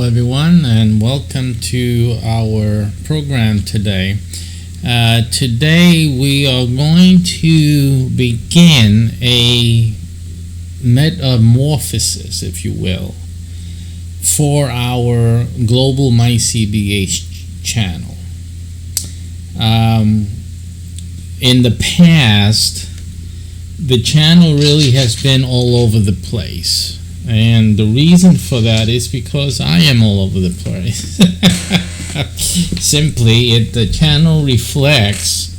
Hello everyone, and welcome to our program today. Today we are going to begin a metamorphosis, if you will, for our Global MyCBH channel. In the past, the channel really has been all over the place. And the reason for that is because I am all over the place. Simply, the channel reflects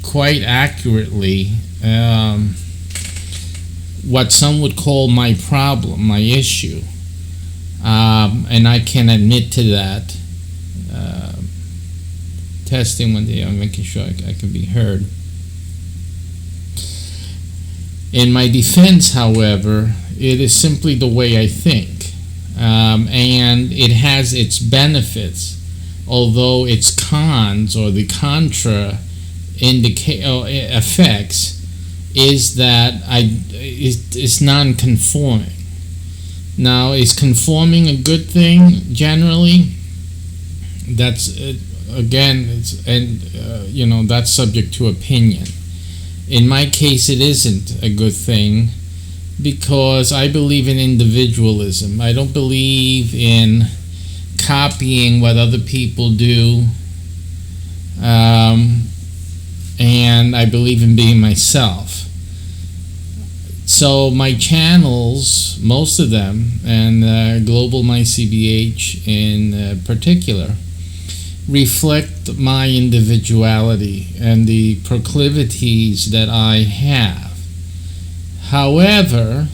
quite accurately what some would call my problem, my issue. And I can admit to that. Testing one day, I'm making sure I can be heard. In my defense, however, it is simply the way I think, and it has its benefits, although its cons or the contra effects is that it's non-conforming. Now, is conforming a good thing generally? That's that's subject to opinion. In my case, it isn't a good thing because I believe in individualism. I don't believe in copying what other people do, and I believe in being myself. So my channels, most of them, and Global MyCBH in particular, reflect my individuality and the proclivities that I have. However,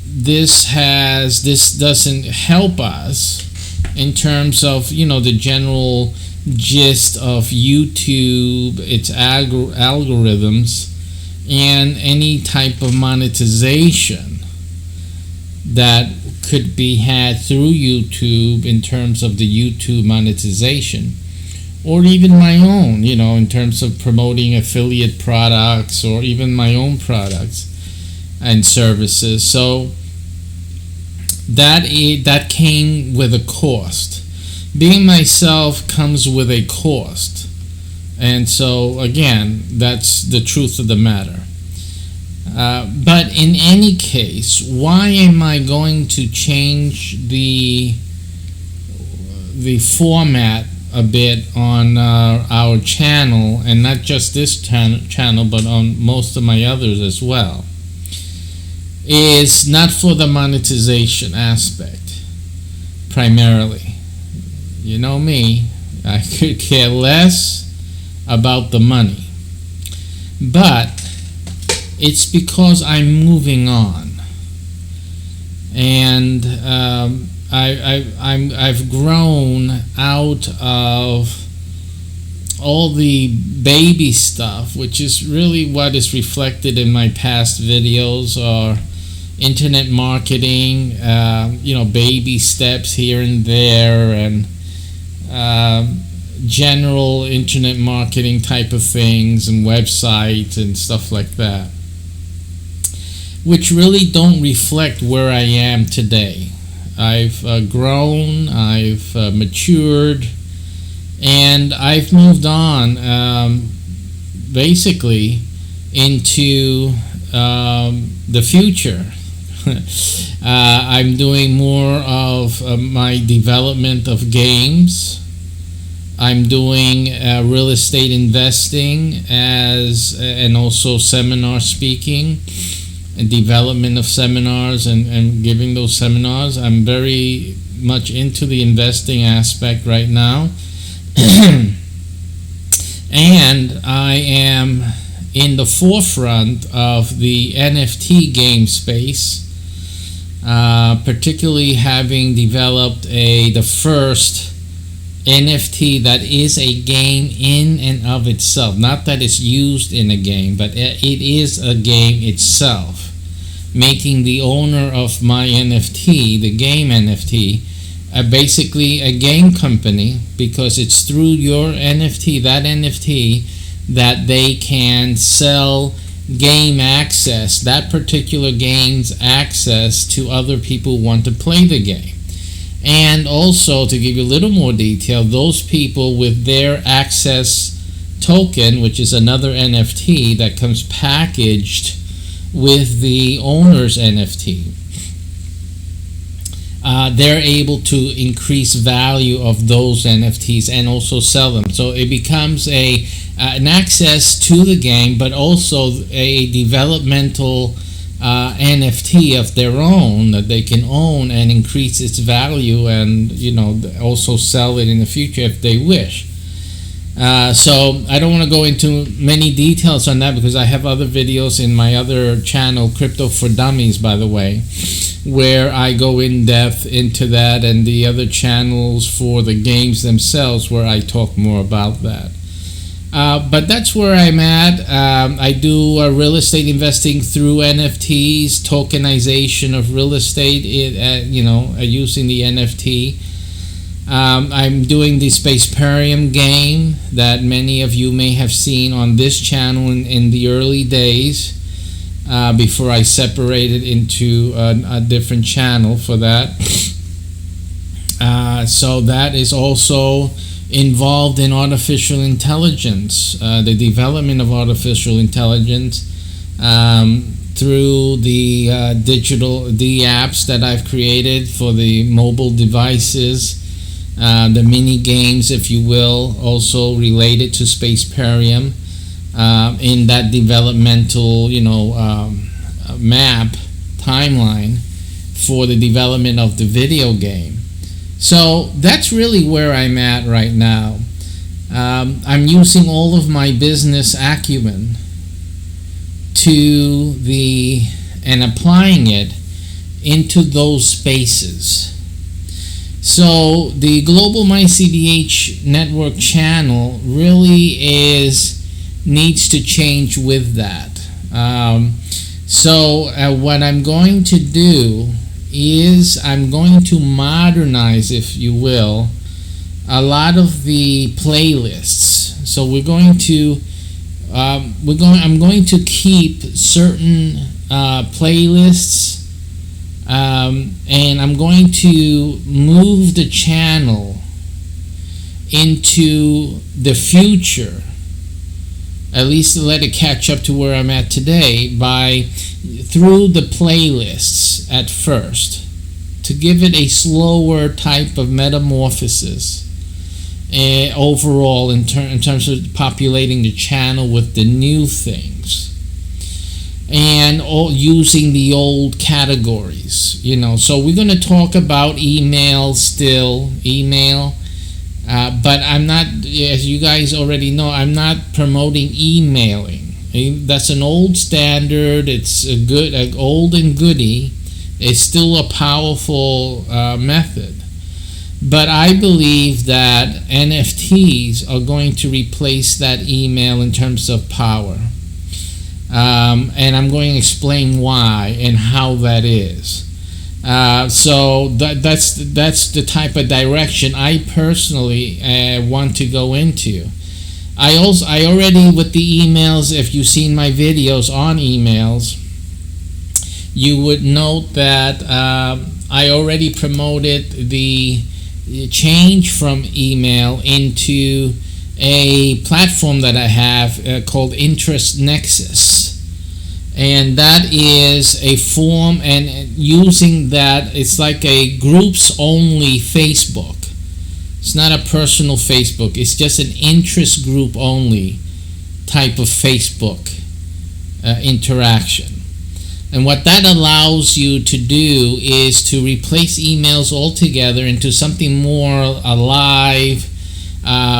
this doesn't help us in terms of the general gist of YouTube, its algorithms, and any type of monetization that could be had through YouTube in terms of the YouTube monetization, or even my own, in terms of promoting affiliate products or even my own products and services. So that came with a cost. Being myself comes with a cost. And so, again, that's the truth of the matter. But in any case, why am I going to change the format a bit on our channel, and not just this channel, but on most of my others as well? Is not for the monetization aspect, primarily. You know me, I could care less about the money. But it's because I'm moving on, and I've grown out of all the baby stuff, which is really what is reflected in my past videos, or internet marketing, baby steps here and there, and general internet marketing type of things, and websites and stuff like that, which really don't reflect where I am today. I've grown, I've matured, and I've moved on basically into the future. I'm doing more of my development of games. I'm doing real estate investing and also seminar speaking and development of seminars and giving those seminars. I'm very much into the investing aspect right now. And I am in the forefront of the NFT game space, particularly having developed the first NFT that is a game in and of itself. Not that it's used in a game, but it is a game itself. Making the owner of my NFT, the game NFT, basically a game company, because it's through your NFT, that they can sell game access, that particular game's access to other people who want to play the game. And also, to give you a little more detail, those people with their access token, which is another NFT that comes packaged with the owner's NFT, they're able to increase value of those NFTs and also sell them. So it becomes an access to the game, but also a developmental NFT of their own that they can own and increase its value, and also sell it in the future if they wish. So I don't want to go into many details on that because I have other videos in my other channel, Crypto for Dummies, by the way, where I go in depth into that, and the other channels for the games themselves where I talk more about that. But that's where I'm at. I do real estate investing through NFTs, tokenization of real estate, using the NFT. I'm doing the Spaceparium game that many of you may have seen on this channel in the early days, before I separated into a different channel for that. So that is also involved in artificial intelligence, the development of artificial intelligence through the apps that I've created for the mobile devices. The mini games, if you will, also related to Spaceparium, in that developmental, map timeline for the development of the video game. So that's really where I'm at right now. I'm using all of my business acumen and applying it into those spaces. So the Global MyCDH Network channel really needs to change with that. So what I'm going to do is I'm going to modernize, if you will, a lot of the playlists. So I'm going to keep certain playlists. And I'm going to move the channel into the future, at least to let it catch up to where I'm at today, through the playlists at first, to give it a slower type of metamorphosis overall in terms of populating the channel with the new things. And using the old categories, So we're going to talk about email, but I'm not, as you guys already know, I'm not promoting emailing. That's an old standard. It's old and goodie. It's still a powerful method. But I believe that NFTs are going to replace that email in terms of power. And I'm going to explain why and how that is. So that's the type of direction I personally want to go into. I already, with the emails, if you've seen my videos on emails, you would note that I already promoted the change from email into a platform that I have called Interest Nexus. And that is a form, and using that, it's like a groups-only Facebook. It's not a personal Facebook. It's just an interest group-only type of Facebook interaction. And what that allows you to do is to replace emails altogether into something more alive,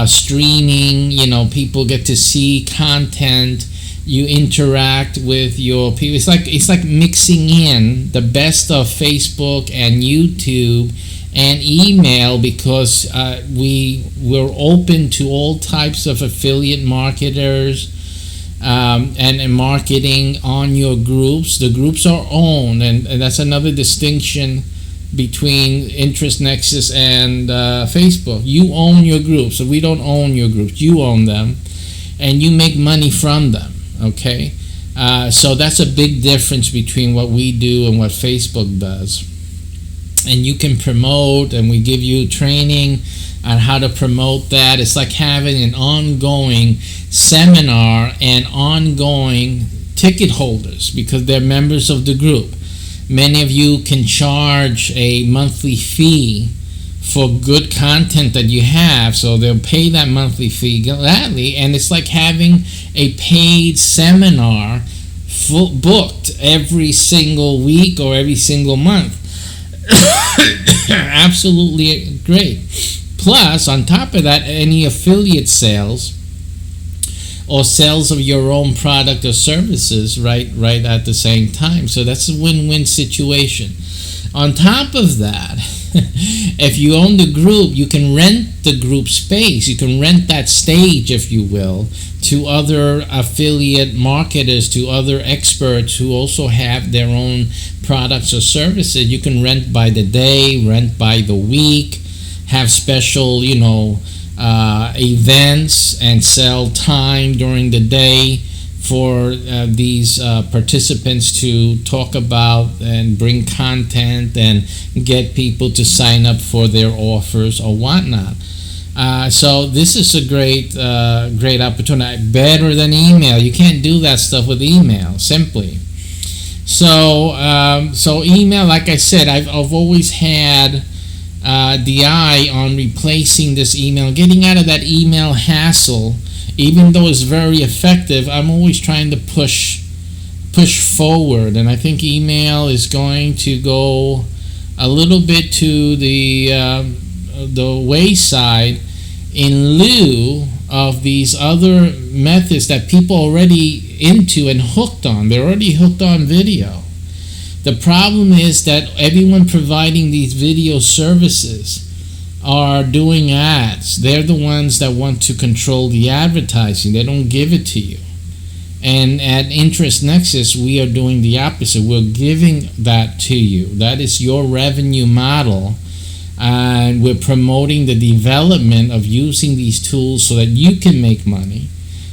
streaming. People get to see content. You interact with your people. It's like mixing in the best of Facebook and YouTube and email, because we're open to all types of affiliate marketers and marketing on your groups. The groups are owned, and that's another distinction between Interest Nexus and Facebook. You own your groups, so we don't own your groups. You own them, and you make money from them. Okay, So that's a big difference between what we do and what Facebook does. And you can promote, and we give you training on how to promote that. It's like having an ongoing seminar and ongoing ticket holders because they're members of the group. Many of you can charge a monthly fee for good content that you have, so they'll pay that monthly fee gladly, and it's like having a paid seminar booked every single week or every single month. Absolutely great. Plus, on top of that, any affiliate sales or sales of your own product or services right at the same time. So that's a win-win situation. On top of that, if you own the group, you can rent the group space. You can rent that stage, if you will, to other affiliate marketers, to other experts who also have their own products or services. You can rent by the day, rent by the week, have special, events and sell time during the day for these participants to talk about and bring content and get people to sign up for their offers or whatnot. So this is a great opportunity. Better than email. You can't do that stuff with email, simply. So email, like I said, I've always had the eye on replacing this email, getting out of that email hassle. Even though it's very effective, I'm always trying to push forward, and I think email is going to go a little bit to the wayside in lieu of these other methods that people are already into and hooked on. They're already hooked on video. The problem is that everyone providing these video services are doing ads. They're the ones that want to control the advertising. They don't give it to you. And at Interest Nexus, we are doing the opposite. We're giving that to you. That is your revenue model. And we're promoting the development of using these tools so that you can make money.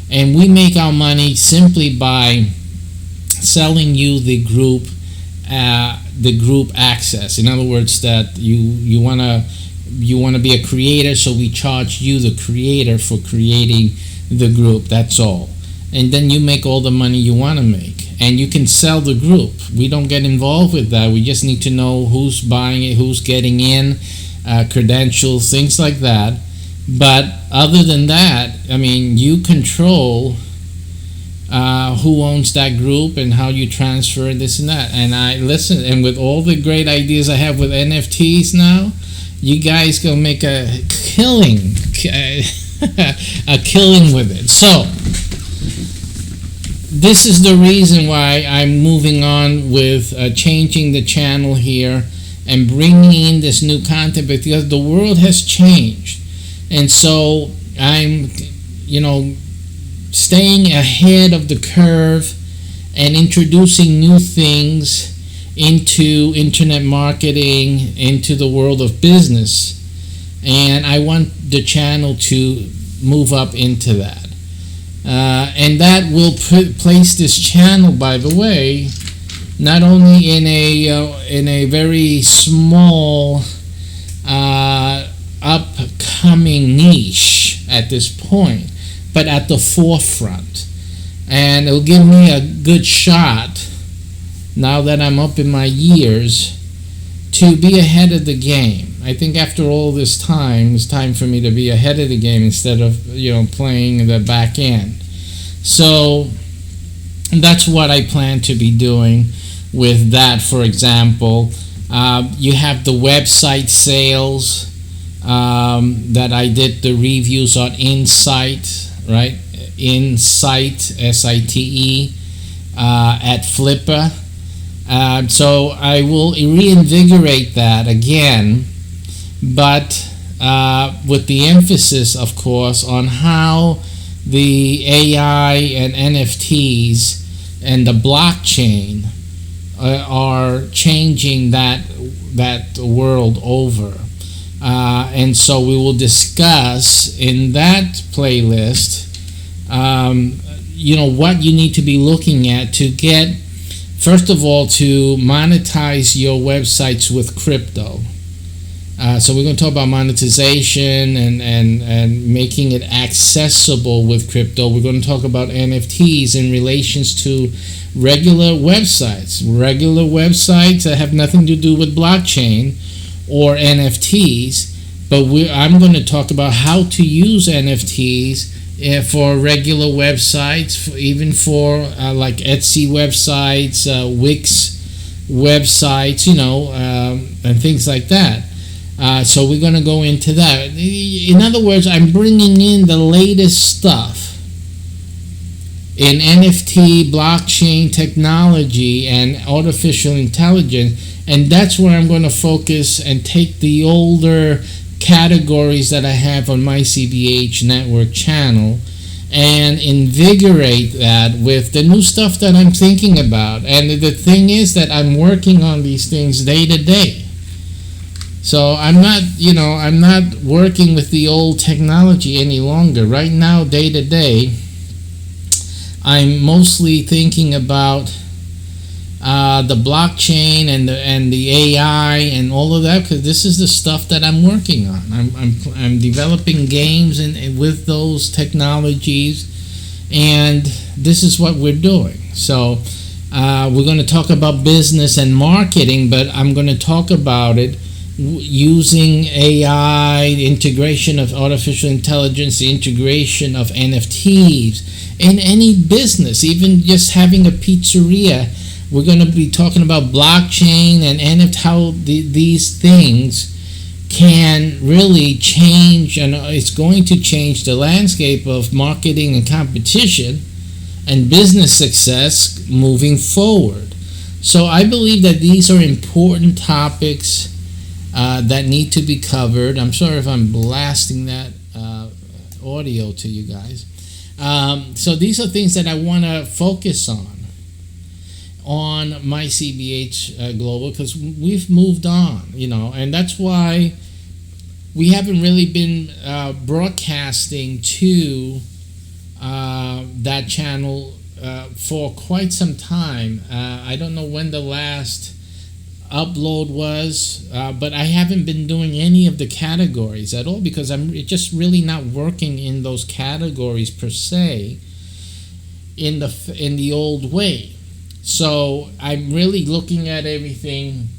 And we make our money simply by selling you the group access. In other words, that you want to be a creator, so we charge you, the creator, for creating the group. That's all. And then you make all the money you want to make. And you can sell the group. We don't get involved with that. We just need to know who's buying it, who's getting in, credentials, things like that. But other than that, I mean, you control who owns that group and how you transfer this and that. And I listen, and with all the great ideas I have with NFTs now, you guys go make a killing with it. So this is the reason why I'm moving on with changing the channel here and bringing in this new content, because the world has changed. And so I'm, staying ahead of the curve and introducing new things into internet marketing, into the world of business. And I want the channel to move up into that. And that will place this channel, by the way, not only in a very small upcoming niche at this point, but at the forefront. And it'll give me a good shot, now that I'm up in my years, to be ahead of the game. I think after all this time, it's time for me to be ahead of the game instead of playing the back end. So that's what I plan to be doing with that. For example, you have the website sales that I did the reviews on Insight, right? Insight, SITE, at Flipper. So I will reinvigorate that again, but with the emphasis, of course, on how the AI and NFTs and the blockchain are changing that world over. And so we will discuss in that playlist what you need to be looking at to get, first of all, to monetize your websites with crypto. So we're going to talk about monetization and making it accessible with crypto. We're going to talk about NFTs in relations to regular websites that have nothing to do with blockchain or NFTs. But I'm going to talk about how to use NFTs for regular websites, even for like Etsy websites, Wix websites, and things like that. So we're going to go into that. In other words, I'm bringing in the latest stuff in NFT, blockchain technology, and artificial intelligence, and that's where I'm going to focus and take the older categories that I have on my CBH network channel and invigorate that with the new stuff that I'm thinking about. And the thing is that I'm working on these things day to day. So I'm not working with the old technology any longer. Right now, day to day, I'm mostly thinking about the blockchain and the AI and all of that, because this is the stuff that I'm working on. I'm developing games with those technologies, and this is what we're doing. So we're going to talk about business and marketing, but I'm going to talk about it using AI, integration of artificial intelligence, the integration of NFTs in any business, even just having a pizzeria. We're going to be talking about blockchain and NFT, how these things can really change, and it's going to change the landscape of marketing and competition and business success moving forward. So I believe that these are important topics that need to be covered. I'm sorry if I'm blasting that audio to you guys. So these are things that I want to focus on my CBH Global, because we've moved on, and that's why we haven't really been broadcasting to that channel for quite some time. I don't know when the last upload was, but I haven't been doing any of the categories at all, because I'm just really not working in those categories per se in the old way. So I'm really looking at everything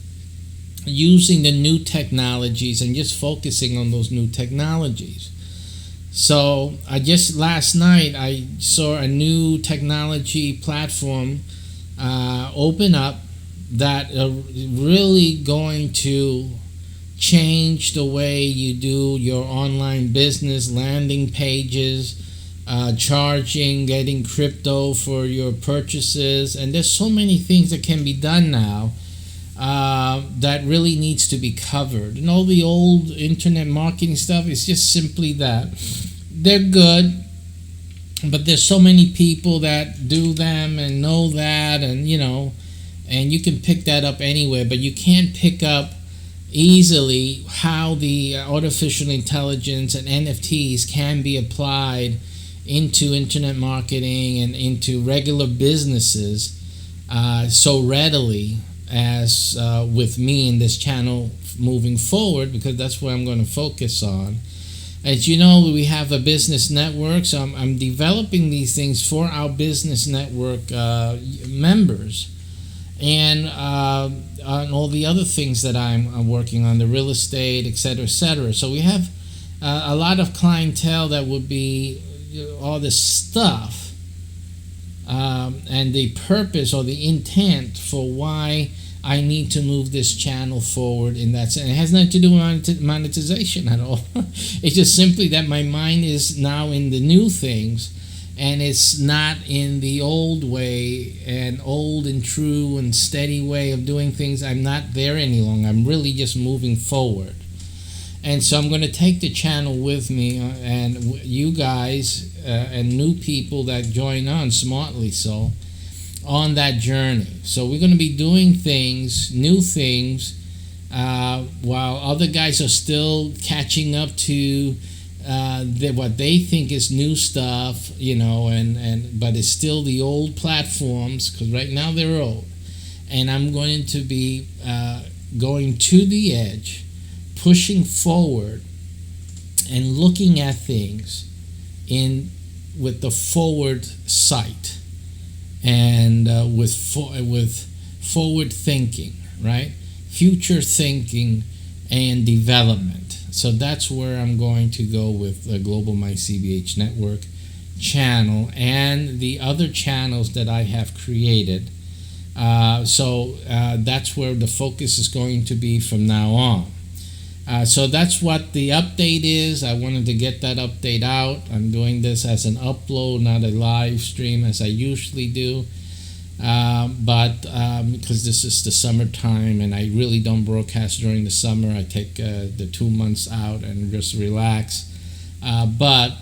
using the new technologies and just focusing on those new technologies. So last night I saw a new technology platform open up that are really going to change the way you do your online business, landing pages, charging, getting crypto for your purchases. And there's so many things that can be done now that really needs to be covered. And all the old internet marketing stuff is just simply that. They're good, but there's so many people that do them and know that, and and you can pick that up anywhere, but you can't pick up easily how the artificial intelligence and NFTs can be applied into internet marketing and into regular businesses so readily as with me in this channel moving forward, because that's where I'm going to focus on. As you know, we have a business network, so I'm developing these things for our business network members, and on all the other things that I'm working on, the real estate, etc., etc. So we have a lot of clientele that would be all this stuff, and the purpose or the intent for why I need to move this channel forward in that sense. It has nothing to do with monetization at all. It's just simply that my mind is now in the new things, and it's not in the old way and old and true and steady way of doing things. I'm not there any longer. I'm really just moving forward. And so I'm going to take the channel with me, and you guys and new people that join on, smartly so, on that journey. So we're going to be doing things, new things, while other guys are still catching up to what they think is new stuff, and but it's still the old platforms, because right now they're old. And I'm going to be going to the edge, pushing forward, and looking at things with the forward sight, and with forward thinking, right? Future thinking and development. So that's where I'm going to go with the Global My CBH Network channel and the other channels that I have created. So that's where the focus is going to be from now on. So that's what the update is. I wanted to get that update out. I'm doing this as an upload, not a live stream as I usually do. But because this is the summertime and I really don't broadcast during the summer, I take the 2 months out and just relax. But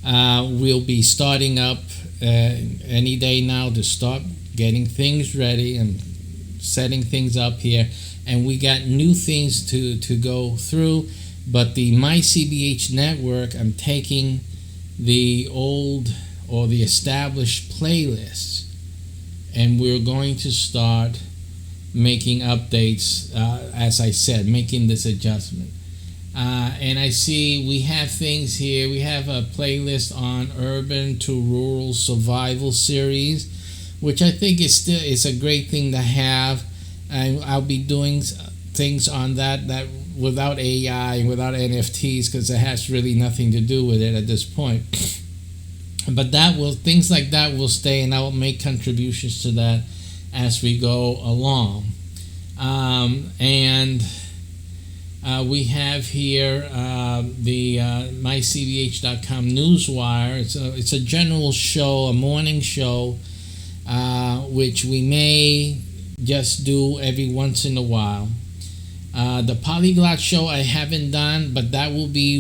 we'll be starting up any day now to start getting things ready and setting things up here. And we got new things to go through. But the My CBH Network, I'm taking the old or the established playlists, and we're going to start making updates, as I said, making this adjustment. And I see we have things here. We have a playlist on urban to rural survival series, which I think is a great thing to have. And I'll be doing things on that without AI, without NFTs, because it has really nothing to do with it at this point. But things like that will stay, and I will make contributions to that as we go along. And we have here the mycbh.com newswire. It's a general show, a morning show, which we may just do every once in a while. The Polyglot show I haven't done, but that will be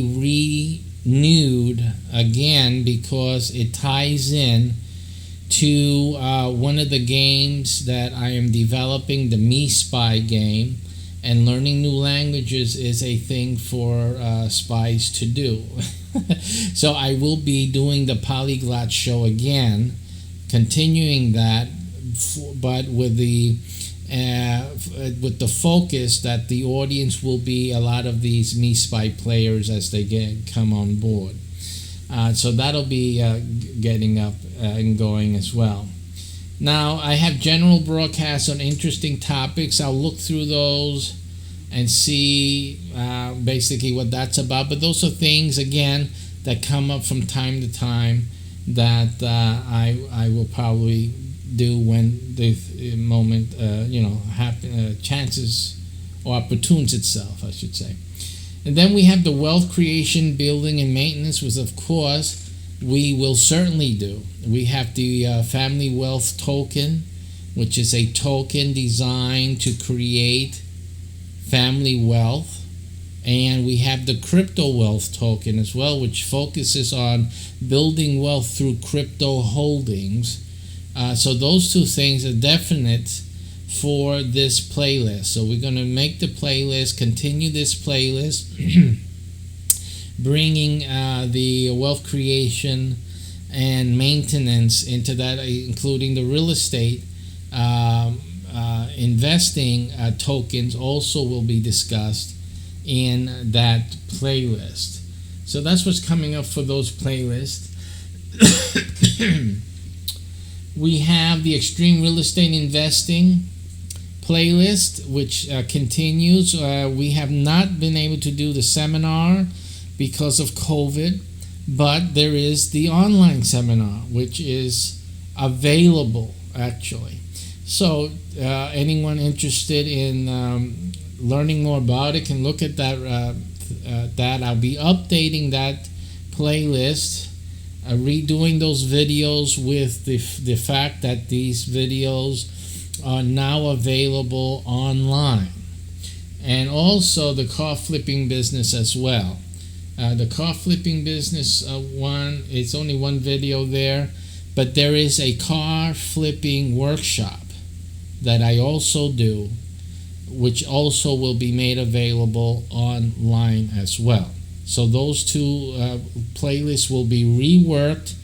renewed again because it ties in to one of the games that I am developing, the Me Spy game. And learning new languages is a thing for spies to do. So I will be doing the Polyglot show again, continuing that, but with the focus that the audience will be a lot of these Me Spy players as they come on board. So that'll be getting up and going as well. Now, I have general broadcasts on interesting topics. I'll look through those and see basically what that's about. But those are things, again, that come up from time to time that I will probably do when the moment, chances or opportunes itself, I should say. And then we have the wealth creation, building, and maintenance, which, of course, we will certainly do. We have the family wealth token, which is a token designed to create family wealth. And we have the crypto wealth token as well, which focuses on building wealth through crypto holdings. So those two things are definite for this playlist. So we're going to make the playlist, continue this playlist, bringing the wealth creation and maintenance into that, including the real estate investing tokens also will be discussed in that playlist. So that's what's coming up for those playlists. We have the extreme real estate investing playlist, which continues. We have not been able to do the seminar because of COVID, but there is the online seminar, which is available actually. So anyone interested in learning more about it can look at that. I'll be updating that playlist, redoing those videos with the fact that these videos are now available online, and also the car flipping business as well. The car flipping business it's only one video there, but there is a car flipping workshop that I also do, which also will be made available online as well. So those two playlists will be reworked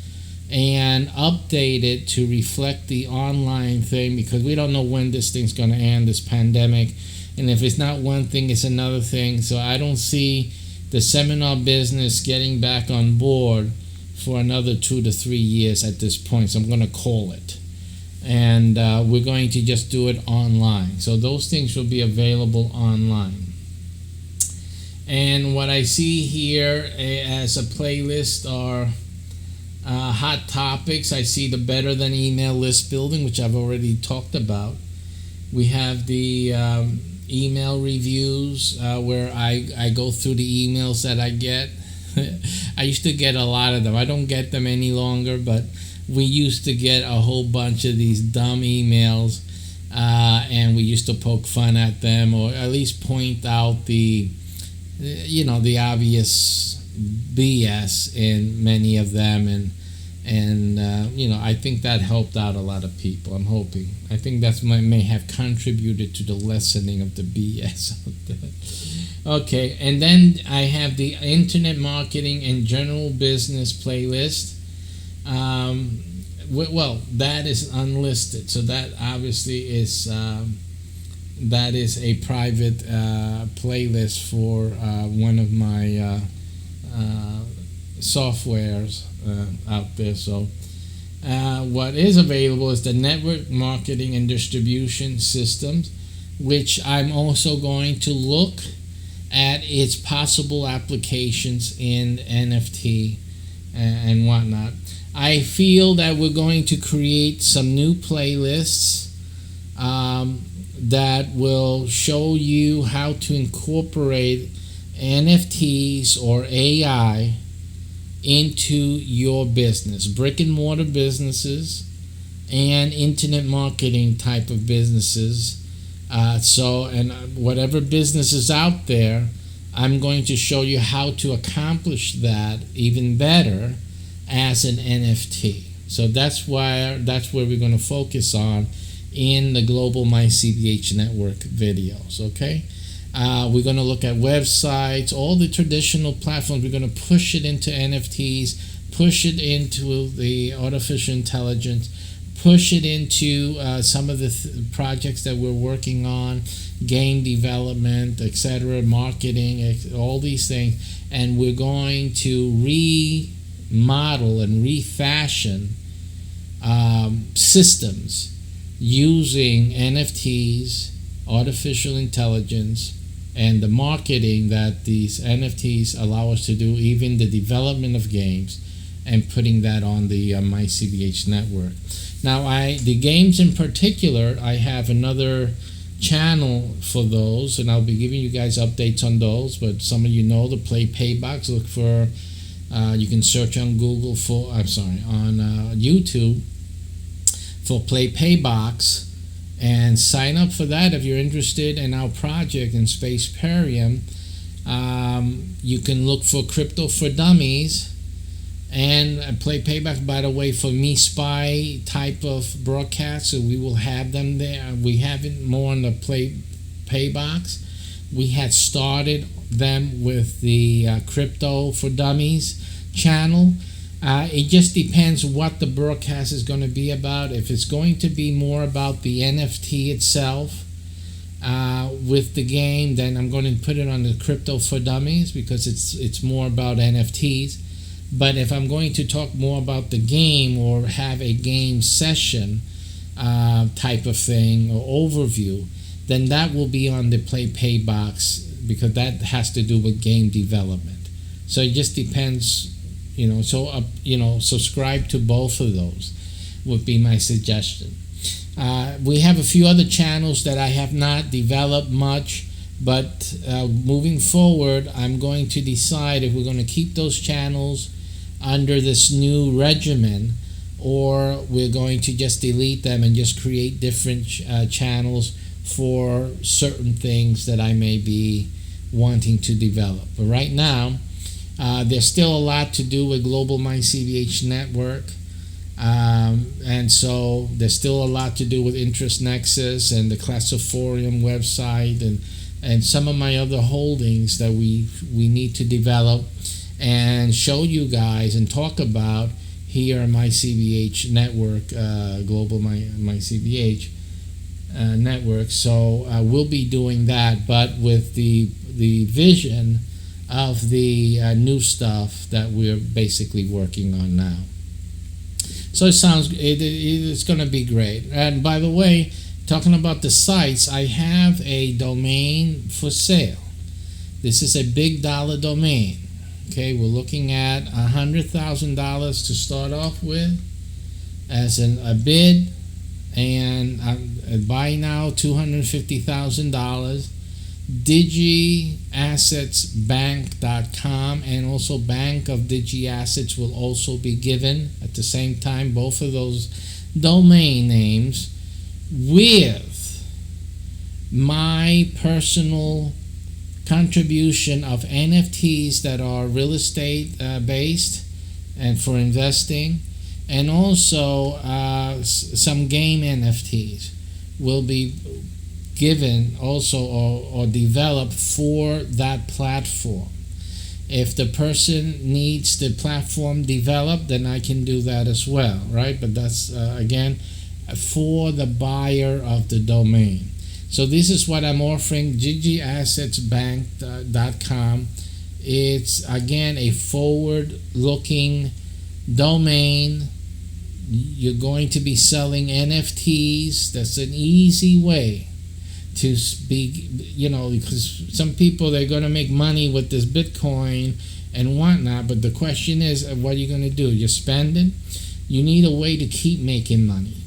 and updated to reflect the online thing, because we don't know when this thing's going to end, this pandemic. And if it's not one thing, it's another thing. So I don't see the seminar business getting back on board for another 2 to 3 years at this point. So I'm going to call it. And we're going to just do it online. So those things will be available online. And what I see here as a playlist are hot topics. I see the better than email list building, which I've already talked about. We have the email reviews where I go through the emails that I get. I used to get a lot of them. I don't get them any longer, but we used to get a whole bunch of these dumb emails, and we used to poke fun at them, or at least point out the obvious BS in many of them, and I think that helped out a lot of people. I'm hoping. I think that may have contributed to the lessening of the BS out there. Okay, and then I have the Internet Marketing and General Business playlist. Well, that is unlisted, so that obviously is that is a private playlist for one of my softwares out there. So what is available is the Network Marketing and Distribution Systems, which I'm also going to look at its possible applications in NFT and whatnot. I feel that we're going to create some new playlists that will show you how to incorporate NFTs or AI into your business, brick and mortar businesses and internet marketing type of businesses. And whatever business is out there, I'm going to show you how to accomplish that even better as an NFT. So that's where we're going to focus on in the Global MyCBH Network videos. Okay, we're going to look at websites, all the traditional platforms. We're going to push it into NFTs, push it into the artificial intelligence, push it into some of the projects that we're working on, game development, etc., marketing, all these things, and we're going to remodel and refashion systems using NFTs, artificial intelligence, and the marketing that these NFTs allow us to do, even the development of games, and putting that on the MyCBH network. Now, the games in particular, I have another channel for those, and I'll be giving you guys updates on those. But some of you know the Play Pay Box. Look for, you can search on Google for, on YouTube for Play Pay Box, and sign up for that if you're interested in our project in Spaceparium. You can look for Crypto for Dummies and Play Payback, by the way, for Me Spy type of broadcasts. So we will have them there. We have it more on the Play Paybox. We had started them with the Crypto for Dummies channel. It just depends what the broadcast is going to be about. If it's going to be more about the NFT itself with the game, then I'm going to put it on the Crypto for Dummies, because it's more about NFTs. But if I'm going to talk more about the game or have a game session type of thing or overview, then that will be on the Play Pay Box, because that has to do with game development. So it just depends, subscribe to both of those would be my suggestion. We have a few other channels that I have not developed much, but moving forward, I'm going to decide if we're going to keep those channels under this new regimen, or we're going to just delete them and just create different channels for certain things that I may be wanting to develop. But right now, there's still a lot to do with Global MyCBH Network, and so there's still a lot to do with Interest Nexus and the Classiforium website and and some of my other holdings that we need to develop and show you guys and talk about here on my CBH network, global my CBH network. So we'll be doing that, but with the vision of the new stuff that we're basically working on now. So it's going to be great. And by the way, talking about the sites, I have a domain for sale. This is a big dollar domain. Okay, we're looking at $100,000 to start off with as a bid, and buy now $250,000. DigiAssetsBank.com and also Bank of DigiAssets will also be given at the same time, both of those domain names, with my personal contribution of NFTs that are real estate based and for investing, and also some game NFTs will be given also or developed for that platform. If the person needs the platform developed, then I can do that as well, right? But that's again for the buyer of the domain. So this is what I'm offering, digiassetsbank.com. It's again a forward-looking domain. You're going to be selling NFTs. That's an easy way to speak, because some people, they're going to make money with this Bitcoin and whatnot, but the question is, what are you going to do? You're spending? You need a way to keep making money.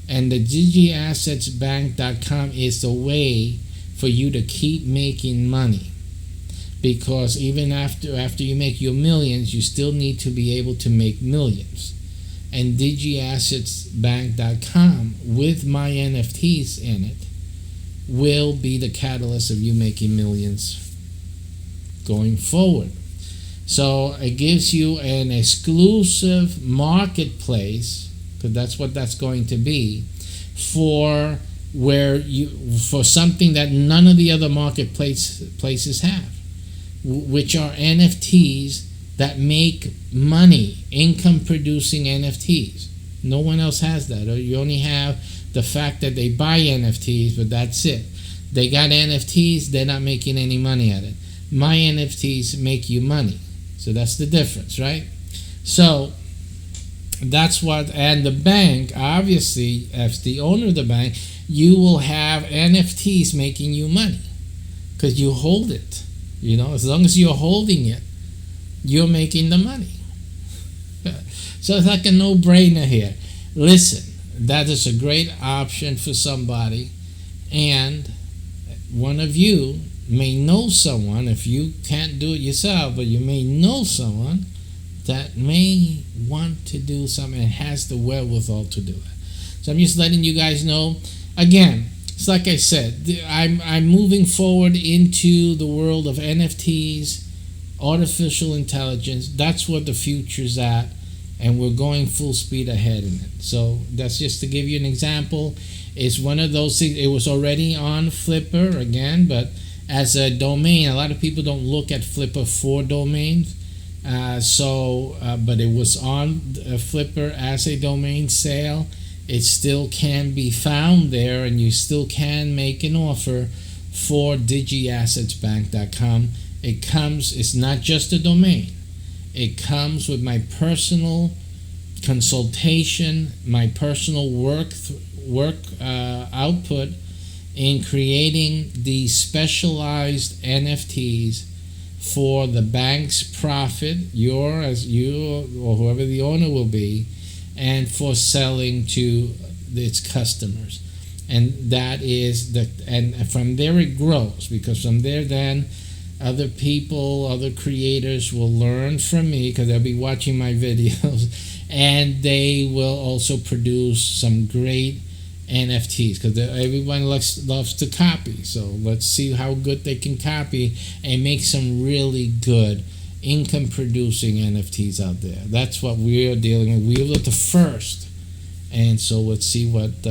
And the digiassetsbank.com is the way for you to keep making money, because even after you make your millions, you still need to be able to make millions. And digiassetsbank.com with my NFTs in it will be the catalyst of you making millions going forward. So it gives you an exclusive marketplace, because that's what that's going to be, for something that none of the other marketplaces have, which are NFTs that make money, income producing NFTs. No one else has that. Or you only have the fact that they buy NFTs, but that's it. They got NFTs, they're not making any money at it. My NFTs make you money. So that's the difference, right? So that's what, and the bank, obviously, as the owner of the bank, you will have NFTs making you money because you hold it. As long as you're holding it, you're making the money. So it's like a no-brainer here. Listen, that is a great option for somebody, and one of you may know someone, if you can't do it yourself, but you may know someone that may want to do something and has the wherewithal to do it. So I'm just letting you guys know. Again, it's like I said, I'm moving forward into the world of NFTs, artificial intelligence. That's what the future's at, and we're going full speed ahead in it. So that's just to give you an example. It's one of those things. It was already on Flipper again, but as a domain, a lot of people don't look at Flipper for domains. But it was on Flipper as a domain sale. It still can be found there, and you still can make an offer for digiassetsbank.com. It's not just a domain. It comes with my personal consultation, my personal work output in creating these specialized NFTs for the bank's profit, you or whoever the owner will be, and for selling to its customers. And that is and from there it grows, because from there then other people, other creators will learn from me, because they'll be watching my videos, and they will also produce some great NFTs, because everyone loves to copy. So let's see how good they can copy and make some really good income producing NFTs out there. That's what we're dealing with. We were the first, and so let's see what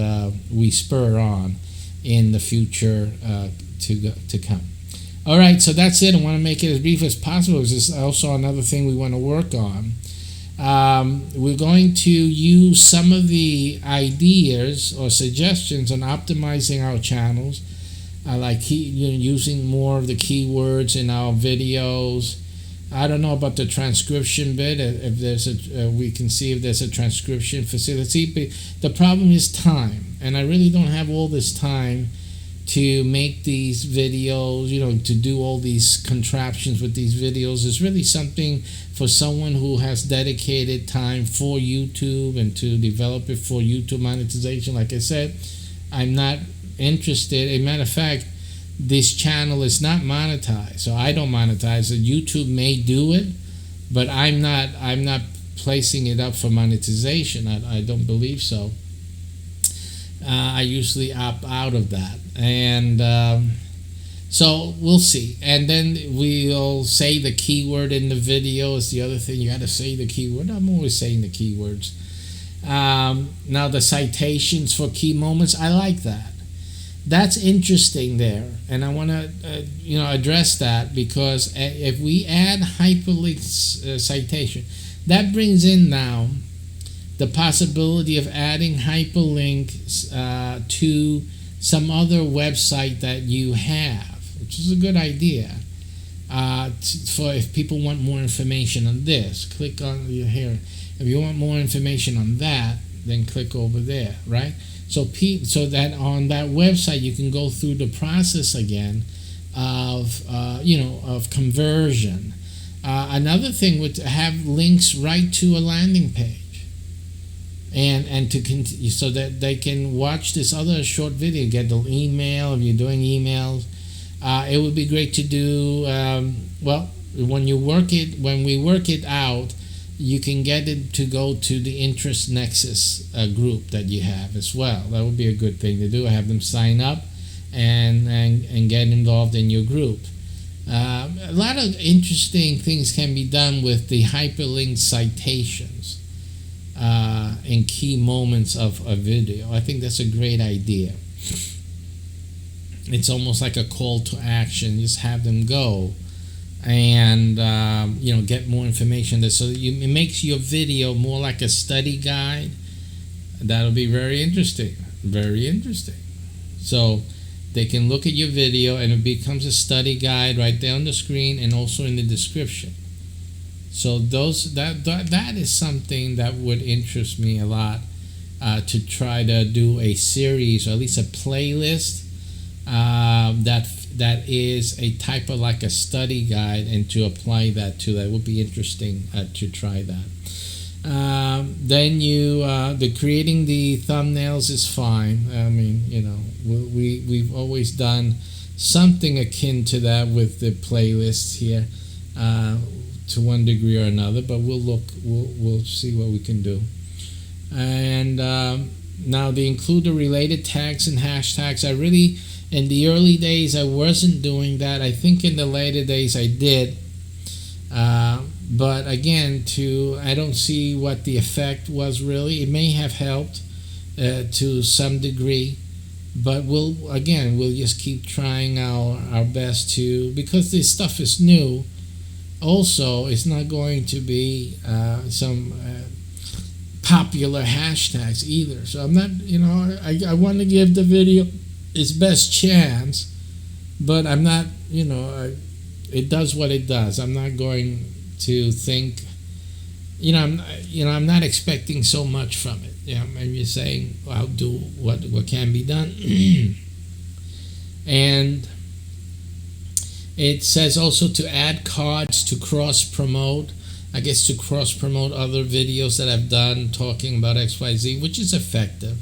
we spur on in the future to come. All right, so that's it. I want to make it as brief as possible. This is also another thing we want to work on. We're going to use some of the ideas or suggestions on optimizing our channels, like using more of the keywords in our videos. I don't know about the transcription bit. If there's we can see if there's a transcription facility. But the problem is time, and I really don't have all this time to make these videos, to do all these contraptions with these videos. Is really something for someone who has dedicated time for YouTube and to develop it for YouTube monetization. Like I said, I'm not interested. As a matter of fact, this channel is not monetized, so I don't monetize it. YouTube may do it, but I'm not placing it up for monetization. I don't believe so. I usually opt out of that, and so we'll see. And then we'll say the keyword in the video is the other thing. You got to say the keyword. I'm always saying the keywords. Now the citations for key moments, I like that. That's interesting there, and I want to address that, because if we add hyperlinks citation, that brings in now the possibility of adding hyperlinks to some other website that you have, which is a good idea. For if people want more information on this, click on here. If you want more information on that, then click over there, right? So that on that website you can go through the process again of of conversion. Another thing would have links right to a landing page, and to continue, so that they can watch this other short video, get the email if you're doing emails. It would be great to do. When we work it out, you can get it to go to the interest nexus group that you have as well. That would be a good thing to do. Have them sign up and get involved in your group. A lot of interesting things can be done with the hyperlink citations in key moments of a video. I think that's a great idea. It's almost like a call to action. Just have them go and get more information there, so it makes your video more like a study guide. That'll be very interesting. So they can look at your video and it becomes a study guide right there on the screen and also in the description. So that is something that would interest me a lot, to try to do a series or at least a playlist that is a type of like a study guide, and to apply that to that would be interesting to try that. Then the creating the thumbnails is fine. I mean, we've always done something akin to that with the playlists here, to one degree or another. But we'll see what we can do. And now they include the related tags and hashtags. In the early days, I wasn't doing that. I think in the later days I did. But again, I don't see what the effect was really. It may have helped to some degree, but we'll just keep trying our best because this stuff is new. Also, it's not going to be some popular hashtags either. So I'm not, I want to give the video its best chance, but I'm not, it does what it does. I'm not going to think, I'm not expecting so much from it. I'm just saying I'll do what can be done. And it says also to add cards to cross promote. I guess to cross promote other videos that I've done talking about XYZ, which is effective.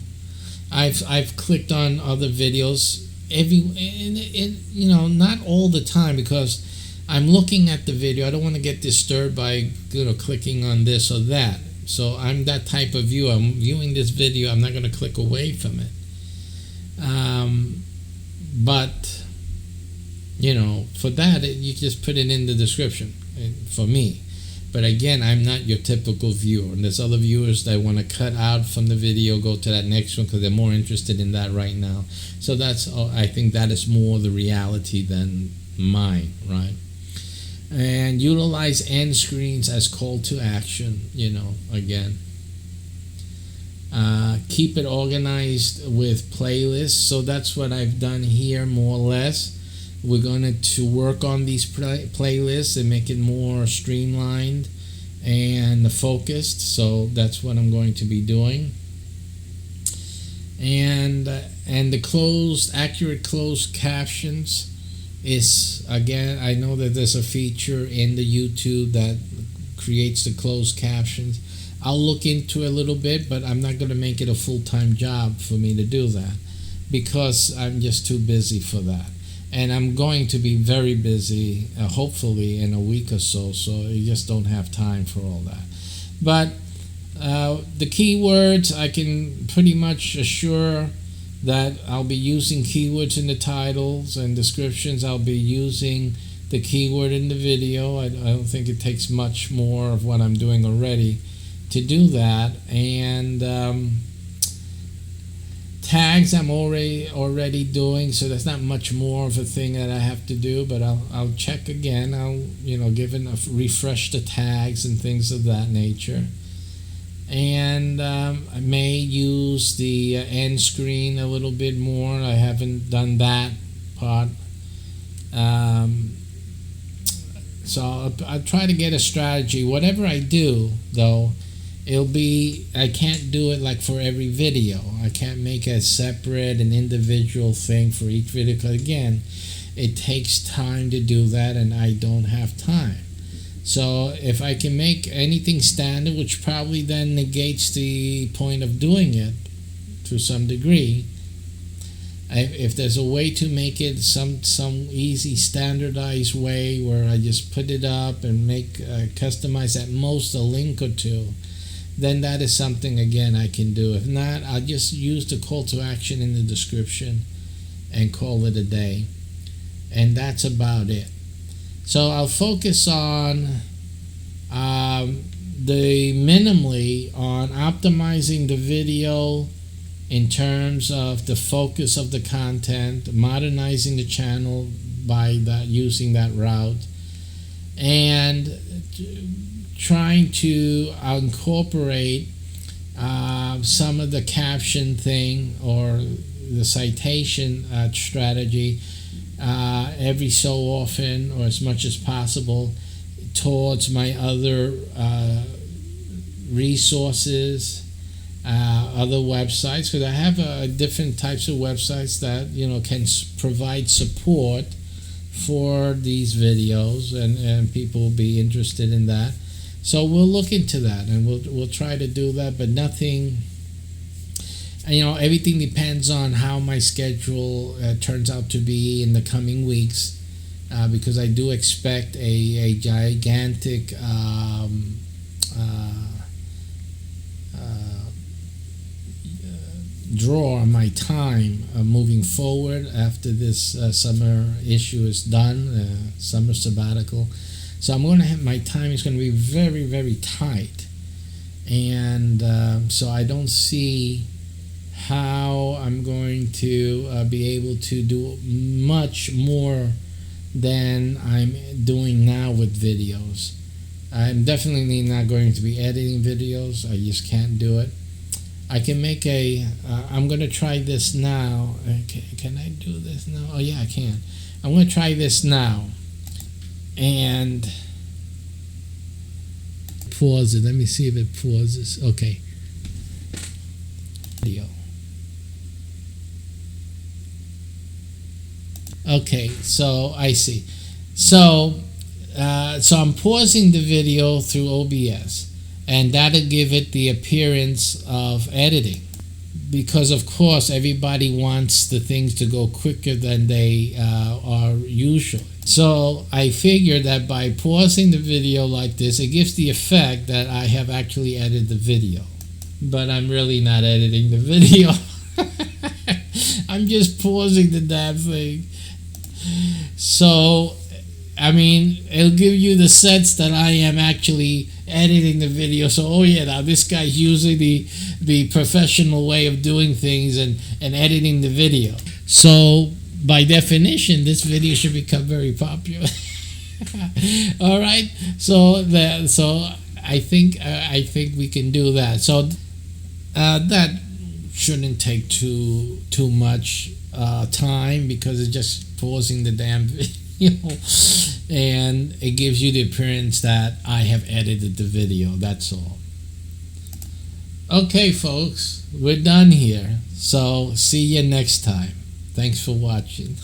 I've clicked on other videos not all the time, because I'm looking at the video. I don't want to get disturbed by clicking on this or that. So I'm that type of viewer. I'm viewing this video. I'm not going to click away from it. But for that, you just put it in the description for me. But again, I'm not your typical viewer. And there's other viewers that want to cut out from the video, go to that next one because they're more interested in that right now. So I think that is more the reality than mind, right? And utilize end screens as call to action, again. Keep it organized with playlists. So that's what I've done here, more or less. We're going to work on these playlists and make it more streamlined and focused. So that's what I'm going to be doing. And the accurate closed captions is, again, I know that there's a feature in the YouTube that creates the closed captions. I'll look into it a little bit, but I'm not going to make it a full-time job for me to do that because I'm just too busy for that. And I'm going to be very busy, hopefully in a week or so, so you just don't have time for all that. But the keywords, I can pretty much assure that I'll be using keywords in the titles and descriptions. I'll be using the keyword in the video. I don't think it takes much more of what I'm doing already to do that. And tags I'm already doing, so that's not much more of a thing that I have to do, but I'll check again. I'll refresh the tags and things of that nature. And I may use the end screen a little bit more. I haven't done that part. So I'll try to get a strategy. Whatever I do, though, I can't do it like for every video. I can't make a separate and individual thing for each video, because again, it takes time to do that and I don't have time. So if I can make anything standard, which probably then negates the point of doing it to some degree, if there's a way to make it some easy standardized way where I just put it up and customize at most a link or two, then that is something, again, I can do. If not, I'll just use the call to action in the description and call it a day. And that's about it. So I'll focus on minimally on optimizing the video in terms of the focus of the content, modernizing the channel by using that route, and trying to incorporate some of the caption thing or the citation strategy every so often, or as much as possible, towards my other resources, other websites, because I have different types of websites that can provide support for these videos, and people will be interested in that. So we'll look into that, and we'll try to do that, but nothing. Everything depends on how my schedule turns out to be in the coming weeks, because I do expect a gigantic draw on my time moving forward after this summer issue is done, summer sabbatical. So I'm going to have, my time is going to be very, very tight, and so I don't see how I'm going to be able to do much more than I'm doing now with videos. I'm definitely not going to be editing videos. I just can't do it. I can make I'm going to try this now. Can I do this now? Oh yeah, I can. I'm going to try this now. And pause it. Let me see if it pauses. Okay. Video. Okay, so I see. So I'm pausing the video through OBS, and that'll give it the appearance of editing, because of course everybody wants the things to go quicker than they are usually. So I figured that by pausing the video like this, it gives the effect that I have actually edited the video, but I'm really not editing the video. I'm just pausing the damn thing. So, I mean, it'll give you the sense that I am actually editing the video. So, oh yeah, now this guy's using the professional way of doing things and editing the video. So, by definition, this video should become very popular. All right, so I think we can do that. So that shouldn't take too much time because it's just pausing the damn video, and it gives you the appearance that I have edited the video. That's all. Okay, folks, we're done here. So see you next time. Thanks for watching.